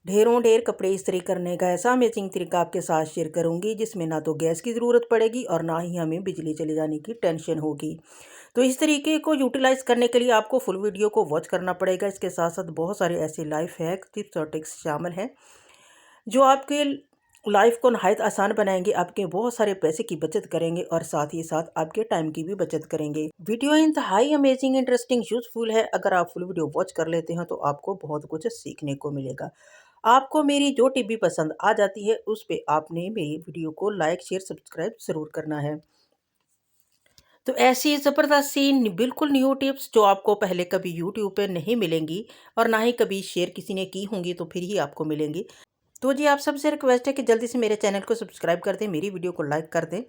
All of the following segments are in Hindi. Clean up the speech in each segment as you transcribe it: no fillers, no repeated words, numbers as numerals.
ढेरों ढेर कपड़े इस्त्री करने का ऐसा अमेजिंग तरीका आपके साथ शेयर करूंगी जिसमें ना तो गैस की ज़रूरत पड़ेगी और ना ही हमें बिजली चले जाने की टेंशन होगी। तो इस तरीके को यूटिलाइज़ करने के लिए आपको फुल वीडियो को वॉच करना पड़ेगा। इसके साथ साथ बहुत सारे ऐसे लाइफ हैक टिप्स और ट्रिक्स शामिल हैं जो आपके लाइफ को नहायत आसान बनाएंगे, आपके बहुत सारे पैसे की बचत करेंगे और साथ ही साथ आपके टाइम की भी बचत करेंगे। वीडियो इंतहाई अमेजिंग, इंटरेस्टिंग, यूजफुल है। अगर आप फुल वीडियो वॉच कर लेते हैं तो आपको बहुत कुछ सीखने को मिलेगा। आपको मेरी जो टिप भी पसंद आ जाती है उस पे आपने मेरी वीडियो को लाइक शेयर सब्सक्राइब ज़रूर करना है। तो ऐसी ज़बरदस्त सी बिल्कुल न्यू टिप्स जो आपको पहले कभी यूट्यूब पे नहीं मिलेंगी और ना ही कभी शेयर किसी ने की होंगी तो फिर ही आपको मिलेंगी। तो जी, आप सबसे रिक्वेस्ट है कि जल्दी से मेरे चैनल को सब्सक्राइब कर दें, मेरी वीडियो को लाइक कर दें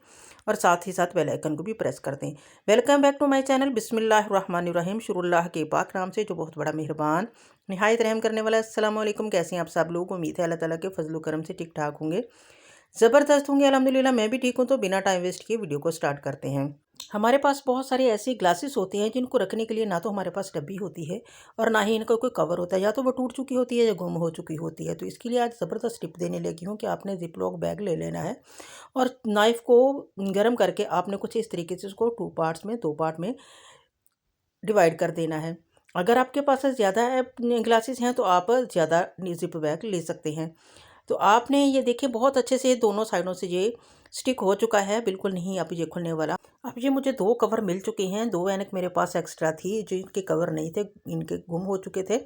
और साथ ही साथ बेल आइकन को भी प्रेस कर दें। Welcome back to my channel. बिस्मिल्लाहिर्रहमानिर्रहीम। शुरुल्लाह के पाक नाम से जो बहुत बड़ा मेहरबान निहायत रहम करने वाला है। अस्सलाम वालेकुम। कैसे हैं आप सब लोग? उम्मीद है अल्लाह ताला के फजल करम से ठीक ठाक होंगे, ज़बरदस्त होंगे। अल्हम्दुलिल्लाह मैं भी ठीक हूँ। तो बिना टाइम वेस्ट किए वीडियो को स्टार्ट करते हैं। हमारे पास बहुत सारे ऐसे ग्लासेस होते हैं जिनको रखने के लिए ना तो हमारे पास डब्बी होती है और ना ही इनका कोई कवर होता है, या तो वो टूट चुकी होती है या गुम हो चुकी होती है। तो इसके लिए आज ज़बरदस्त टिप देने लगी हूँ कि आपने जिपलॉक बैग ले लेना है और नाइफ़ को गर्म करके आपने कुछ इस तरीके से उसको दो पार्ट में डिवाइड कर देना है। अगर आपके पास ज़्यादा ग्लासेस हैं तो आप ज़्यादा जिप बैग ले सकते हैं। तो आपने ये देखिए बहुत अच्छे से दोनों साइडों से ये स्टिक हो चुका है, बिल्कुल नहीं अब ये खुलने वाला। अब ये मुझे 2 कवर मिल चुके हैं, 2 ऐनक मेरे पास एक्स्ट्रा थी जो इनके कवर नहीं थे, इनके गुम हो चुके थे।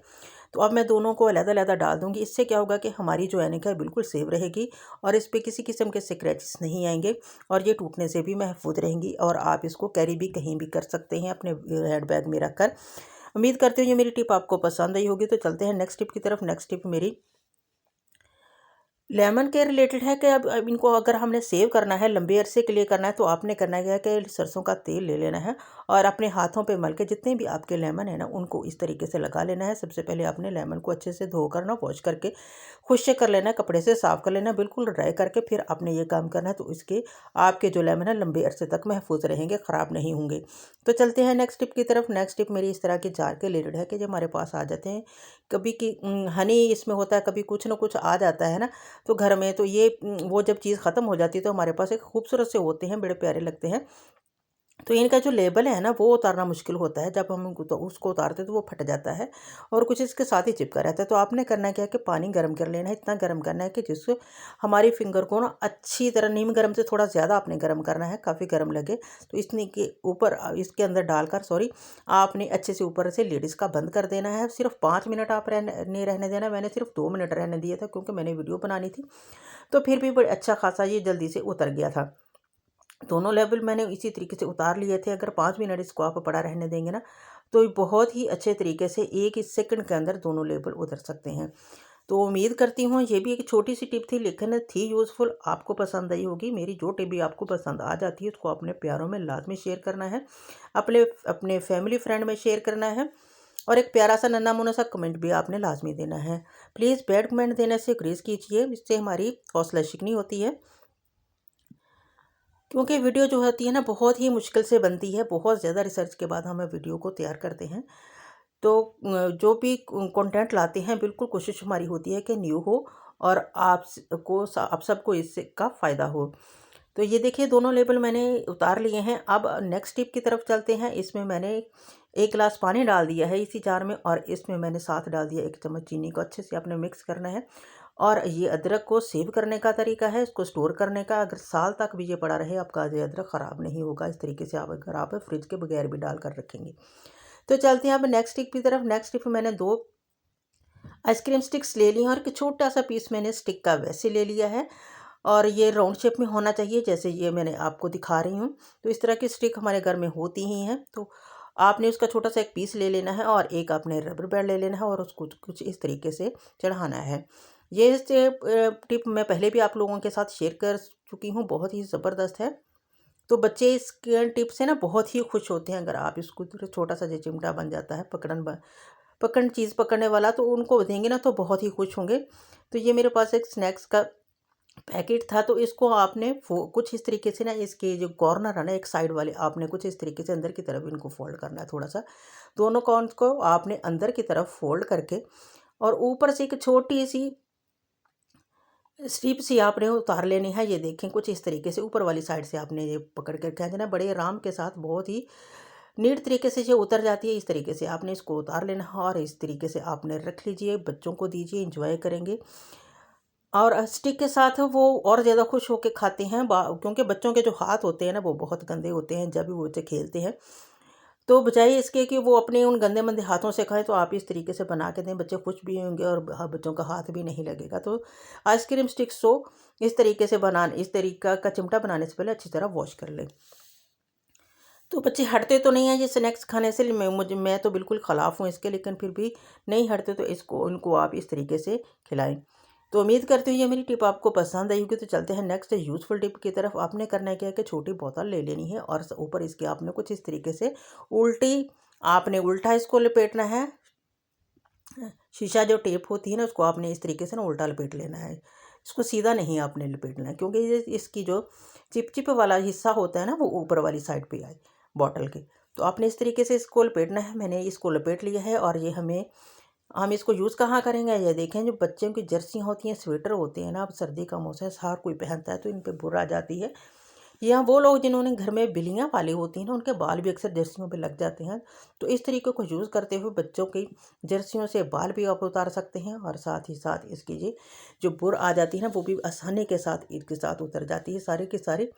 तो अब मैं दोनों को अलग-अलग डाल दूँगी। इससे क्या होगा कि हमारी जो ऐनक है बिल्कुल सेफ रहेगी और इस पे किसी किस्म के स्क्रैचेस नहीं आएँगे और ये टूटने से भी महफूज़ रहेंगी और आप इसको कैरी भी कहीं भी कर सकते हैं अपने हैंड बैग में रखकर। उम्मीद करती हूँ ये मेरी टिप आपको पसंद आई होगी। तो चलते हैं नेक्स्ट टिप की तरफ। नेक्स्ट टिप मेरी लेमन के रिलेटेड है कि अब इनको अगर हमने सेव करना है, लंबे अरसे के लिए करना है, तो आपने करना क्या है कि सरसों का तेल ले लेना है और अपने हाथों पे मल के जितने भी आपके लेमन है ना उनको इस तरीके से लगा लेना है। सबसे पहले आपने लेमन को अच्छे से धोकर ना वॉश करके खुश्क कर लेना है, कपड़े से साफ़ कर लेना है, बिल्कुल ड्राई करके फिर आपने ये काम करना है। तो इसके आपके जो लेमन है लंबे अरसे तक महफूज रहेंगे, ख़राब नहीं होंगे। तो चलते हैं नेक्स्ट टिप की तरफ। नेक्स्ट टिप मेरी इस तरह के जार के रिलेटेड है कि जो हमारे पास आ जाते हैं कभी की हनी इसमें होता है, कभी कुछ ना कुछ आ जाता है ना तो घर में। तो ये वो जब चीज़ ख़त्म हो जाती है तो हमारे पास एक खूबसूरत से होते हैं, बड़े प्यारे लगते हैं। तो इनका जो लेबल है ना वो उतारना मुश्किल होता है, जब हम तो उसको उतारते हैं तो वो फट जाता है और कुछ इसके साथ ही चिपका रहता है। तो आपने करना क्या है कि पानी गर्म कर लेना है, इतना गर्म करना है कि जिससे हमारी फिंगर को ना अच्छी तरह, नीम गर्म से थोड़ा ज़्यादा आपने गर्म करना है, काफ़ी गर्म लगे। तो इसने के ऊपर इसके अंदर डालकर आपने अच्छे से ऊपर से लेडीज़ का बंद कर देना है। सिर्फ 5 मिनट आप रहने देना। मैंने सिर्फ 2 मिनट रहने दिया था क्योंकि मैंने वीडियो बनानी थी। तो फिर भी बड़ा अच्छा खासा ये जल्दी से उतर गया था। दोनों लेवल मैंने इसी तरीके से उतार लिए थे। अगर 5 मिनट इसको आप पड़ा रहने देंगे ना तो ये बहुत ही अच्छे तरीके से एक ही सेकंड के अंदर दोनों लेवल उतर सकते हैं। तो उम्मीद करती हूँ ये भी एक छोटी सी टिप थी लेकिन थी यूज़फुल, आपको पसंद आई होगी। मेरी जो टिप भी आपको पसंद आ जाती है उसको अपने प्यारों में लाजमी शेयर करना है, अपने अपने फैमिली फ्रेंड में शेयर करना है और एक प्यारा सा नन्हा मुन्ना सा कमेंट भी आपने लाजमी देना है। प्लीज़ बैड कमेंट देने से ग्रेस कीजिए, इससे हमारी हौसला शिकनी होती है। क्योंकि वीडियो जो होती है ना बहुत ही मुश्किल से बनती है, बहुत ज़्यादा रिसर्च के बाद हम वीडियो को तैयार करते हैं। तो जो भी कंटेंट लाते हैं बिल्कुल कोशिश हमारी होती है कि न्यू हो और आप सबको इससे का फ़ायदा हो। तो ये देखिए दोनों लेबल मैंने उतार लिए हैं। अब नेक्स्ट टिप की तरफ चलते हैं। इसमें मैंने 1 गिलास पानी डाल दिया है इसी जार में और इसमें मैंने साथ डाल दिया 1 चम्मच चीनी को। अच्छे से आपने मिक्स करना है और ये अदरक को सेव करने का तरीका है, इसको स्टोर करने का। अगर साल तक भी ये पड़ा रहे आपका ये अदरक ख़राब नहीं होगा। इस तरीके से आप अगर आप फ्रिज के बगैर भी डाल कर रखेंगे। तो चलते हैं अब नेक्स्ट टिप की तरफ। नेक्स्ट टिप में मैंने 2 आइसक्रीम स्टिक्स ले ली हैं और एक छोटा-सा पीस मैंने स्टिक का वैसे ले लिया है और ये राउंड शेप में होना चाहिए जैसे ये मैंने आपको दिखा रही हूँ। तो इस तरह की स्टिक हमारे घर में होती ही हैं। तो आपने उसका छोटा-सा एक पीस ले लेना है और एक आपने रबर बैंड ले लेना है और उसको कुछ इस तरीके से चढ़ाना है। ये टिप मैं पहले भी आप लोगों के साथ शेयर कर चुकी हूँ, बहुत ही ज़बरदस्त है। तो बच्चे इस टिप से ना बहुत ही खुश होते हैं। अगर आप इसको छोटा-सा जो चिमटा बन जाता है चीज़ पकड़ने वाला, तो उनको देंगे ना तो बहुत ही खुश होंगे। तो ये मेरे पास एक स्नैक्स का पैकेट था तो इसको आपने कुछ इस तरीके से ना इसके जो कॉर्नर है ना एक साइड वाले आपने कुछ इस तरीके से अंदर की तरफ इनको फोल्ड करना है थोड़ा सा। दोनों कॉर्नर को आपने अंदर की तरफ फोल्ड करके और ऊपर से एक छोटी सी स्ट्रिप से आपने उतार लेनी है। ये देखें कुछ इस तरीके से ऊपर वाली साइड से आपने ये पकड़ कर क्या देना, बड़े आराम के साथ बहुत ही नीट तरीके से ये उतर जाती है। इस तरीके से आपने इसको उतार लेना है और इस तरीके से आपने रख लीजिए, बच्चों को दीजिए, इंजॉय करेंगे। और स्टिक के साथ वो और ज़्यादा खुश होके खाते हैं क्योंकि बच्चों के जो हाथ होते हैं ना वो बहुत गंदे होते हैं जब भी वो बच्चे खेलते हैं। तो बजाय इसके कि वो अपने उन गंदे मंदे हाथों से खाएं, तो आप इस तरीके से बना के दें, बच्चे खुश भी होंगे और बच्चों का हाथ भी नहीं लगेगा। तो आइसक्रीम स्टिक्स को इस तरीके से इस तरीका का चिमटा बनाने से पहले अच्छी तरह वॉश कर लें। तो बच्चे हटते तो नहीं हैं ये स्नैक्स खाने से, मैं तो बिल्कुल ख़िलाफ़ हूँ इसके, लेकिन फिर भी नहीं हटते तो इसको उनको आप इस तरीके से खिलाएं। तो उम्मीद करती हूँ ये मेरी टिप आपको पसंद आई होगी। तो चलते हैं नेक्स्ट यूज़फुल टिप की तरफ। आपने करना क्या है कि छोटी बोतल ले लेनी है और ऊपर इसके आपने कुछ इस तरीके से आपने उल्टा इसको लपेटना है। शीशा जो टेप होती है ना उसको आपने इस तरीके से ना उल्टा लपेट लेना है। इसको सीधा नहीं आपने लपेटना है, क्योंकि ये इसकी जो चिप वाला हिस्सा होता है ना वो ऊपर वाली साइड पे आए बॉटल के। तो आपने इस तरीके से इसको लपेटना है। मैंने इसको लपेट लिया है और ये हम इसको यूज़ कहाँ करेंगे, ये देखें जो बच्चों की जर्सियाँ होती हैं, स्वेटर होते हैं ना, अब सर्दी का मौसम है, हर कोई पहनता है तो इन पे बुर आ जाती है। या वो लोग जिन्होंने घर में बिल्लियाँ पाली होती हैं ना, उनके बाल भी अक्सर जर्सियों पे लग जाते हैं। तो इस तरीके को यूज़ करते हुए बच्चों की जर्सियों से बाल भी आप उतार सकते हैं और साथ ही साथ इसकी ये जो बुर आ जाती है ना वो भी आसानी के साथ इसके साथ उतर जाती है, सारी की सारी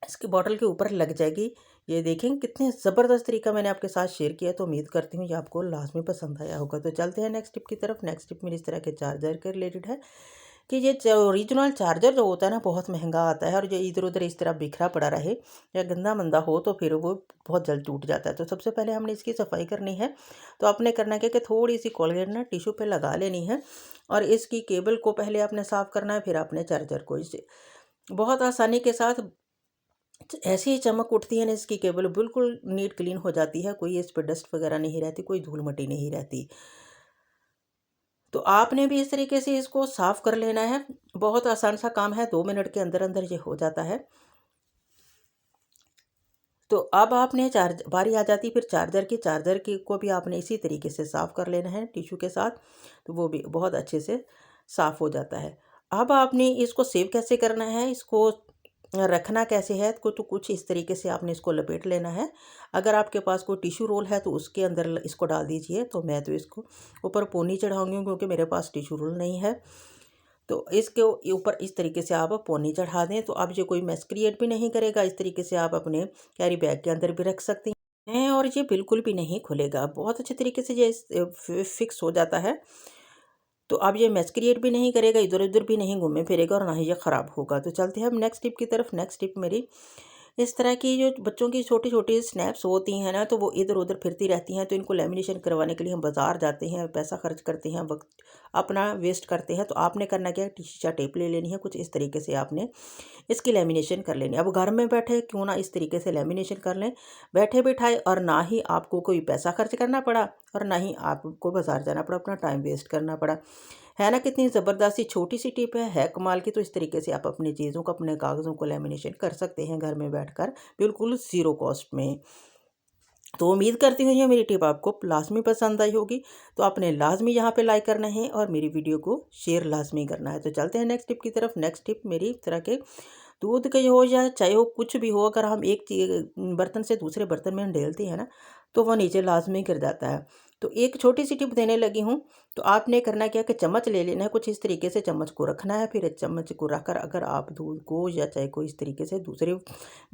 इसकी बॉटल के ऊपर लग जाएगी। ये देखें कितने ज़बरदस्त तरीका मैंने आपके साथ शेयर किया, तो उम्मीद करती हूँ ये आपको लाजमी पसंद आया होगा। तो चलते हैं नेक्स्ट टिप की तरफ। नेक्स्ट टिप मेरी इस तरह के चार्जर के रिलेटेड है कि ये ओरिजिनल चार्जर जो होता है ना बहुत महंगा आता है, और जो इधर उधर इस तरह बिखरा पड़ा रहे या गंदा मंदा हो तो फिर वो बहुत जल्द टूट जाता है। तो सबसे पहले हमने इसकी सफाई करनी है। तो आपने करना क्या कि थोड़ी सी कोलगेट ना टिश्यू पे लगा लेनी है और इसकी केबल को पहले आपने साफ़ करना है, फिर आपने चार्जर को इसे बहुत आसानी के साथ ऐसी ही चमक उठती है ना, इसकी केबल बिल्कुल नीट क्लीन हो जाती है, कोई इस पर डस्ट वगैरह नहीं रहती, कोई धूल मटी नहीं रहती। तो आपने भी इस तरीके से इसको साफ़ कर लेना है। बहुत आसान सा काम है, 2 मिनट के अंदर अंदर ये हो जाता है। तो अब आपने बारी आ जाती फिर चार्जर की को भी आपने इसी तरीके से साफ़ कर लेना है टिश्यू के साथ, तो वो भी बहुत अच्छे से साफ़ हो जाता है। अब आपने इसको सेव कैसे करना है, इसको रखना कैसे है, तो कुछ इस तरीके से आपने इसको लपेट लेना है। अगर आपके पास कोई टिश्यू रोल है तो उसके अंदर इसको डाल दीजिए। तो मैं तो इसको ऊपर पोनी चढ़ाऊँगी क्योंकि मेरे पास टिश्यू रोल नहीं है। तो इसके ऊपर इस तरीके से आप पोनी चढ़ा दें, तो अब ये कोई मेस क्रिएट भी नहीं करेगा। इस तरीके से आप अपने कैरी बैग के अंदर भी रख सकते हैं और ये बिल्कुल भी नहीं खुलेगा। बहुत अच्छे तरीके से ये फिक्स हो जाता है। तो अब ये मैच क्रिएट भी नहीं करेगा, इधर उधर भी नहीं घूमे फिरेगा और ना ही ये ख़राब होगा। तो चलते हैं अब नेक्स्ट टिप की तरफ। नेक्स्ट टिप मेरी इस तरह की जो बच्चों की छोटी छोटी स्नैप्स होती हैं ना, तो वो इधर उधर फिरती रहती हैं, तो इनको लेमिनेशन करवाने के लिए हम बाज़ार जाते हैं, पैसा खर्च करते हैं, वक्त अपना वेस्ट करते हैं। तो आपने करना क्या है, शीशा टेप ले लेनी है, कुछ इस तरीके से आपने इसकी लेमिनेशन कर लेनी है। अब घर में बैठे क्यों ना इस तरीके से लेमिनेशन कर लें, बैठे बिठाए, और ना ही आपको कोई पैसा खर्च करना पड़ा और ना ही आपको बाज़ार जाना पड़ा, अपना टाइम वेस्ट करना पड़ा। है ना कितनी ज़बरदस्त छोटी सी टिप है कमाल की। तो इस तरीके से आप अपनी चीज़ों को, अपने कागज़ों को लेमिनेशन कर सकते हैं घर में बैठकर, बिल्कुल ज़ीरो कॉस्ट में। तो उम्मीद करती हूँ ये मेरी टिप आपको लाज़मी पसंद आई होगी। तो आपने लाज़मी यहाँ पे लाइक करना है और मेरी वीडियो को शेयर लाज़मी करना है। तो चलते हैं नेक्स्ट टिप की तरफ। नेक्स्ट टिप मेरी तरह के दूध का हो या चाय हो, कुछ भी हो, अगर हम एक बर्तन से दूसरे बर्तन में ढेलते हैं ना तो वह नीचे लाजमी गिर जाता है। तो एक छोटी सी टिप देने लगी हूँ। तो आपने करना क्या कि चम्मच ले लेना है, कुछ इस तरीके से चम्मच को रखना है, फिर चम्मच को रखकर अगर आप दूध को या चाय को इस तरीके से दूसरे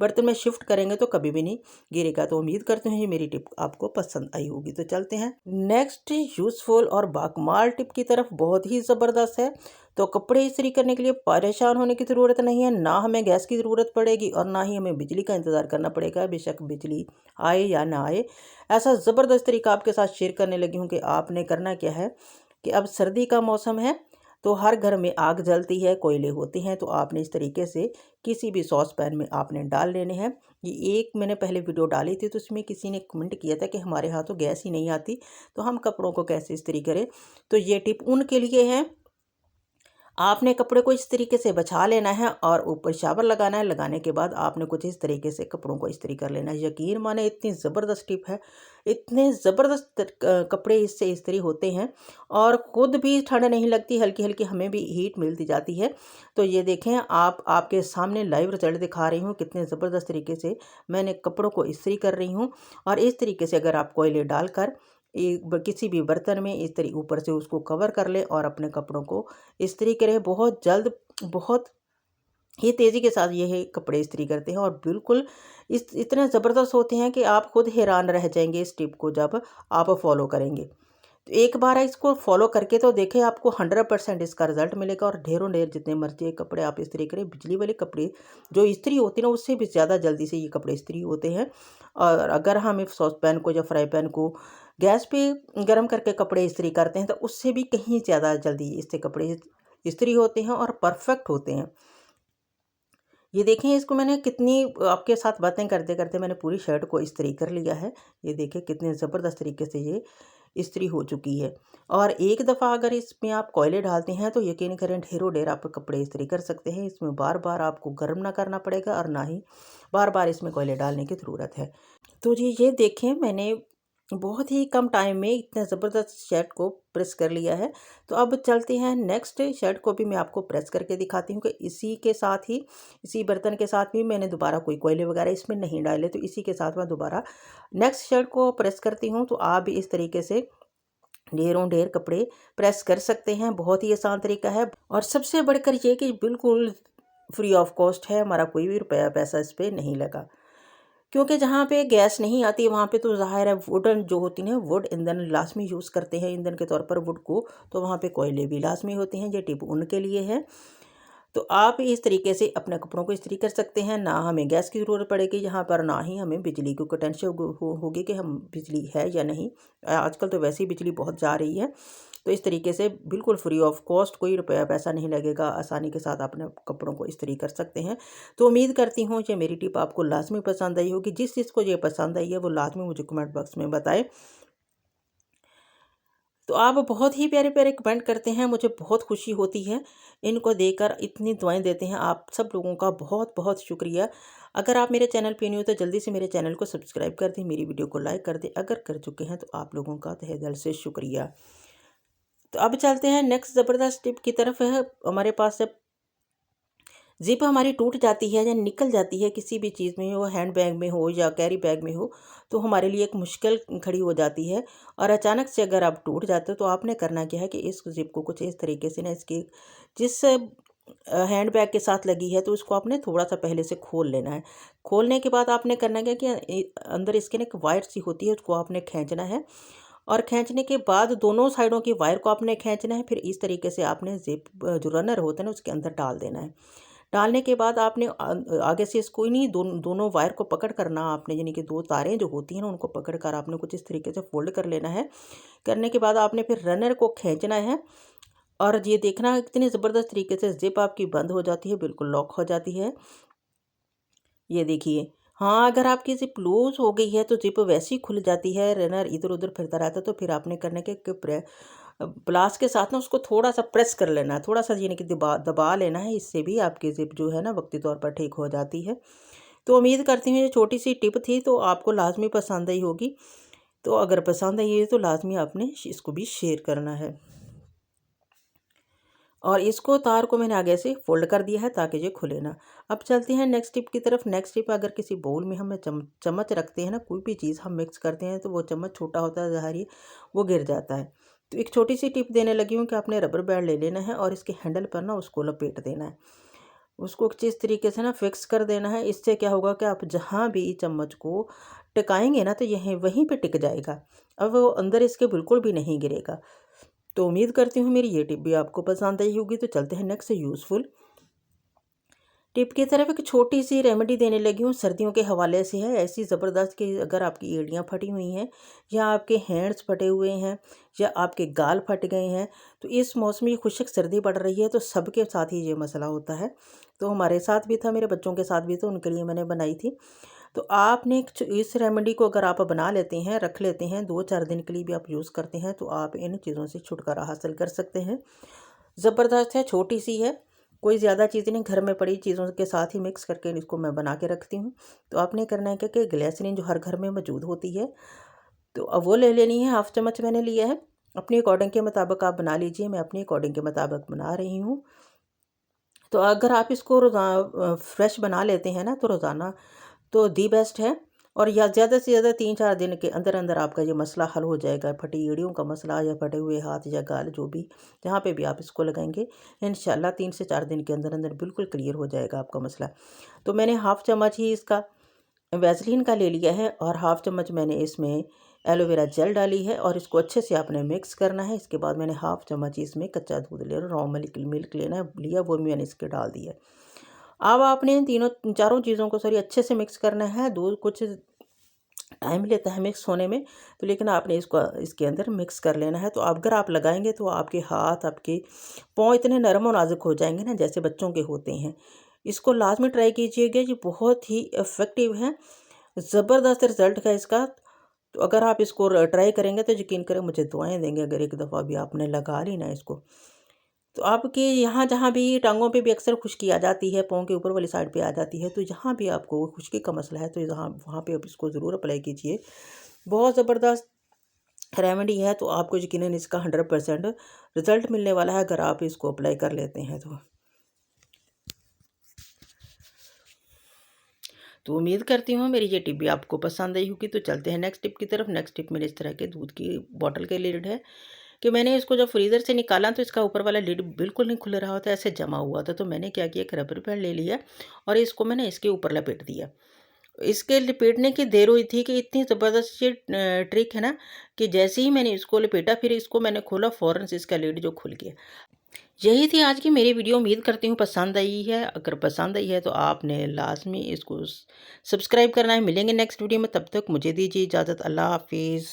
बर्तन में शिफ्ट करेंगे तो कभी भी नहीं गिरेगा। तो उम्मीद करते हैं ये मेरी टिप आपको पसंद आई होगी। तो चलते हैं नेक्स्ट यूज़फुल और बाकमाल टिप की तरफ। बहुत ही ज़बरदस्त है। तो कपड़े इस्त्री करने के लिए परेशान होने की ज़रूरत नहीं है, ना हमें गैस की ज़रूरत पड़ेगी और ना ही हमें बिजली का इंतज़ार करना पड़ेगा। बेशक बिजली आए या ना आए, ऐसा ज़बरदस्त तरीका आपके साथ शेयर करने लगी हूँ कि आपने करना क्या है कि अब सर्दी का मौसम है तो हर घर में आग जलती है, कोयले होते हैं। तो आपने इस तरीके से किसी भी सॉस पैन में आपने डाल लेने हैं। ये एक मैंने पहले वीडियो डाली थी तो उसमें किसी ने कमेंट किया था कि हमारे यहाँ तो गैस ही नहीं आती, तो हम कपड़ों को कैसे इस्त्री करें। तो ये टिप उनके लिए है आपने कपड़े को इस तरीके से बछा लेना है और ऊपर शावर लगाना है। लगाने के बाद आपने कुछ इस तरीके से कपड़ों को इस्त्री कर लेना है। यकीन माने इतनी ज़बरदस्त टिप है, इतने ज़बरदस्त कपड़े इससे इस्त्री होते हैं और ख़ुद भी ठंड नहीं लगती, हल्की-हल्की हमें भी हीट मिलती जाती है। तो ये देखें, आप आपके सामने लाइव रिज़ल्ट दिखा रही हूँ, कितने ज़बरदस्त तरीके से मैंने कपड़ों को इस्त्री कर रही हूँ। और इस तरीके से अगर आप कोयले डालकर किसी भी बर्तन में इस तरी ऊपर से उसको कवर कर लें और अपने कपड़ों को इस्त्री करें, बहुत जल्द, बहुत ही तेज़ी के साथ ये कपड़े इस्त्री करते हैं और बिल्कुल इतने ज़बरदस्त होते हैं कि आप खुद हैरान रह जाएंगे इस टिप को जब आप फॉलो करेंगे। तो एक बार इसको फॉलो करके तो देखें, आपको 100% इसका रिजल्ट मिलेगा और ढेरों ढेर जितने मर्जी कपड़े आप इस्त्री करें, बिजली वाले कपड़े जो इस्त्री होती है ना, उससे भी ज़्यादा जल्दी से ये कपड़े इस्त्री होते हैं। और अगर हम सॉस पैन को या फ्राई पैन को गैस पे गर्म करके कपड़े इस्त्री करते हैं तो उससे भी कहीं ज़्यादा जल्दी इससे कपड़े इस्त्री होते हैं और परफेक्ट होते हैं। ये देखें, इसको मैंने कितनी आपके साथ बातें करते करते मैंने पूरी शर्ट को इस्त्री कर लिया है। ये देखें कितने ज़बरदस्त तरीके से ये इस्त्री हो चुकी है। और एक दफ़ा अगर इसमें आप कोयले डालते हैं तो यकीन करें ढेरों ढेर आप कपड़े इस्त्री कर सकते हैं। इसमें बार बार आपको गर्म ना करना पड़ेगा और ना ही बार बार इसमें कोयले डालने की ज़रूरत है। तो जी ये देखें, मैंने बहुत ही कम टाइम में इतने ज़बरदस्त शर्ट को प्रेस कर लिया है। तो अब चलते हैं नेक्स्ट शर्ट को भी मैं आपको प्रेस करके दिखाती हूँ कि इसी के साथ ही, इसी बर्तन के साथ भी मैंने दोबारा कोई कोयले वगैरह इसमें नहीं डाले। तो इसी के साथ मैं दोबारा नेक्स्ट शर्ट को प्रेस करती हूँ। तो आप भी इस तरीके से ढेरों ढेर कपड़े प्रेस कर सकते हैं। बहुत ही आसान तरीका है और सबसे बढ़कर ये कि बिल्कुल फ्री ऑफ कॉस्ट है, हमारा कोई भी रुपया पैसा इस पर नहीं लगा। क्योंकि जहाँ पे गैस नहीं आती वहाँ पे तो ज़ाहिर है वुडन जो होती है, वुड ईंधन लाजमी यूज़ करते हैं ईंधन के तौर पर वुड को, तो वहाँ पे कोयले भी लाजमी होते हैं। ये टिप उनके लिए है। तो आप इस तरीके से अपने कपड़ों को इस्त्री कर सकते हैं। ना हमें गैस की ज़रूरत पड़ेगी यहाँ पर, ना ही हमें बिजली की टेंशन होगी कि हम बिजली है या नहीं। आजकल तो वैसे ही बिजली बहुत जा रही है। तो इस तरीके से बिल्कुल फ्री ऑफ कॉस्ट, कोई रुपया पैसा नहीं लगेगा, आसानी के साथ अपने कपड़ों को इस्त्री कर सकते हैं। तो उम्मीद करती हूँ कि मेरी टिप आपको लाजमी पसंद आई होगी। जिस चीज़ को ये पसंद आई है वो लाजमी मुझे कमेंट बॉक्स में बताएं। तो आप बहुत ही प्यारे प्यारे कमेंट करते हैं, मुझे बहुत खुशी होती है इनको देखकर, इतनी दुआएं देते हैं। आप सब लोगों का बहुत बहुत शुक्रिया। अगर आप मेरे चैनल पे नहीं हो तो जल्दी से मेरे चैनल को सब्सक्राइब कर दें, मेरी वीडियो को लाइक कर दें। अगर कर चुके हैं तो आप लोगों का तहे दिल से शुक्रिया। तो अब चलते हैं नेक्स्ट ज़बरदस्त टिप की तरफ। है हमारे पास जब ज़िप हमारी टूट जाती है या निकल जाती है किसी भी चीज़ में हो, हैंड बैग में हो या कैरी बैग में हो, तो हमारे लिए एक मुश्किल खड़ी हो जाती है। और अचानक से अगर आप टूट जाते हो तो आपने करना क्या है कि इस ज़िप को कुछ इस तरीके से ना, इसकी जिस हैंड बैग के साथ लगी है तो उसको आपने थोड़ा सा पहले से खोल लेना है। खोलने के बाद आपने करना क्या कि अंदर इसके ना एक वायर सी होती है, उसको आपने खींचना है। और खींचने के बाद दोनों साइडों की वायर को आपने खींचना है। फिर इस तरीके से आपने ज़िप जो रनर होता है ना उसके अंदर डाल देना है। डालने के बाद आपने आगे से इसको ही नहीं, दोनों वायर को पकड़ करना आपने, यानी कि दो तारें जो होती हैं ना उनको पकड़ कर आपने कुछ इस तरीके से फोल्ड कर लेना है। करने के बाद आपने फिर रनर को खींचना है और ये देखना कितनी ज़बरदस्त तरीके से ज़िप आपकी बंद हो जाती है, बिल्कुल लॉक हो जाती है। ये देखिए, हाँ, अगर आपकी ज़िप लूज़ हो गई है तो ज़िप वैसे ही खुल जाती है, रनर इधर उधर फिरता रहता है। तो फिर आपने करना है कि प्लास के साथ ना उसको थोड़ा सा प्रेस कर लेना है, थोड़ा सा यानी कि दबा दबा लेना है। इससे भी आपकी ज़िप जो है ना वक्ती तौर पर ठीक हो जाती है। तो उम्मीद करती हूँ ये छोटी सी टिप थी तो आपको लाजमी पसंद आई होगी। तो अगर पसंद आई है तो लाजमी आपने इसको भी शेयर करना है। और इसको तार को मैंने आगे से फोल्ड कर दिया है ताकि ये खुले ना। अब चलते हैं नेक्स्ट टिप की तरफ। नेक्स्ट टिप, अगर किसी बाउल में हम चम्मच रखते हैं ना, कोई भी चीज़ हम मिक्स करते हैं तो वो चम्मच छोटा होता है, ज़ाहिर वो गिर जाता है। तो एक छोटी सी टिप देने लगी हूँ कि आपने रबर बैंड ले लेना है और इसके हैंडल पर ना उसको लपेट देना है। उसको किस तरीके से ना फिक्स कर देना है। इससे क्या होगा कि आप जहाँ भी चम्मच को टिकाएंगे ना तो यह वहीं पे टिक जाएगा, अब वो अंदर इसके बिल्कुल भी नहीं गिरेगा। तो उम्मीद करती हूँ मेरी ये टिप भी आपको पसंद आई होगी। तो चलते हैं नेक्स्ट यूज़फुल टिप की तरफ। एक छोटी सी रेमेडी देने लगी हूँ, सर्दियों के हवाले से है। ऐसी ज़बरदस्त कि अगर आपकी एड़ियाँ फटी हुई हैं या आपके हैंड्स फटे हुए हैं या आपके गाल फट गए हैं, तो इस मौसम में खुश्क सर्दी पड़ रही है तो सबके साथ ही ये मसला होता है। तो हमारे साथ भी था, मेरे बच्चों के साथ भी, तो उनके लिए मैंने बनाई थी। तो आपने इस रेमेडी को अगर आप बना लेते हैं, रख लेते हैं, 2-4 दिन के लिए भी आप यूज़ करते हैं तो आप इन चीज़ों से छुटकारा हासिल कर सकते हैं। ज़बरदस्त है, छोटी सी है, कोई ज़्यादा चीज़ नहीं, घर में पड़ी चीज़ों के साथ ही मिक्स करके इसको मैं बना के रखती हूँ। तो आपने करना है क्या कि ग्लिसरीन जो हर घर में मौजूद होती है, तो अब वो ले लेनी है। हाफ़ चम्मच मैंने लिया है। अपने अकॉर्डिंग के मुताबिक आप बना लीजिए, मैं अपने अकॉर्डिंग के मुताबिक बना रही हूँ। तो अगर आप इसको फ्रेश बना लेते हैं ना, तो रोज़ाना तो दी बेस्ट है। और या ज़्यादा से ज़्यादा 3-4 दिन के अंदर अंदर आपका ये मसला हल हो जाएगा, फटी एड़ियों का मसला या फटे हुए हाथ या गाल, जो भी जहाँ पे भी आप इसको लगाएंगे, इंशाल्लाह 3 से 4 दिन के अंदर अंदर बिल्कुल क्लियर हो जाएगा आपका मसला। तो मैंने हाफ़ चम्मच ही इसका वैसलीन का ले लिया है और हाफ़ चम्मच मैंने इसमें एलोवेरा जेल डाली है और इसको अच्छे से आपने मिक्स करना है। इसके बाद मैंने हाफ़ चम्मच इसमें कच्चा दूध ले रॉ मिल्क लेना है लिया, वो भी मैंने इसके डाल दिया। अब आपने इन तीनों चारों चीज़ों को सॉरी अच्छे से मिक्स करना है। दूध कुछ टाइम लेता है मिक्स होने में, तो लेकिन आपने इसको इसके अंदर मिक्स कर लेना है। तो अगर आप लगाएंगे तो आपके हाथ, आपके पाँव इतने नरम और नाजुक हो जाएंगे ना, जैसे बच्चों के होते हैं। इसको लाजमी ट्राई कीजिएगा, ये बहुत ही इफ़ेक्टिव है, ज़बरदस्त रिज़ल्ट है इसका। तो अगर आप इसको ट्राई करेंगे तो यकीन करें मुझे दुआएं देंगे, अगर एक दफ़ा भी आपने लगा ली ना इसको। तो आपके यहाँ जहाँ भी टाँगों पे भी अक्सर खुश्की आ जाती है, पाँव के ऊपर वाली साइड पे आ जाती है, तो जहाँ भी आपको खुश्की का मसला है, तो यहाँ वहाँ पे आप इसको ज़रूर अप्लाई कीजिए। बहुत ज़बरदस्त रेमेडी है, तो आपको यकीनन इसका 100% रिज़ल्ट मिलने वाला है अगर आप इसको अप्लाई कर लेते हैं तो। तो उम्मीद करती हूँ मेरी ये टिप भी आपको पसंद आई होगी। तो चलते हैं नेक्स्ट टिप की तरफ। नेक्स्ट टिप मेरे इस तरह के दूध की बॉटल के लिड है कि मैंने इसको जब फ्रीज़र से निकाला तो इसका ऊपर वाला लिड बिल्कुल नहीं खुल रहा होता, ऐसे जमा हुआ था। तो मैंने क्या किया, एक रबर बैंड ले लिया और इसको मैंने इसके ऊपर लपेट दिया। इसके लपेटने की देर हुई थी कि इतनी ज़बरदस्त ये ट्रिक है ना, कि जैसे ही मैंने इसको लपेटा फिर इसको मैंने खोला, फ़ौरन से इसका लिड जो खुल गया। यही थी आज की मेरी वीडियो। उम्मीद करती हूँ पसंद आई है। अगर पसंद आई है तो आपने लाज़मी इसको सब्सक्राइब करना है। मिलेंगे नेक्स्ट वीडियो में, तब तक मुझे दीजिए इजाज़त। अल्लाह हाफ़िज़।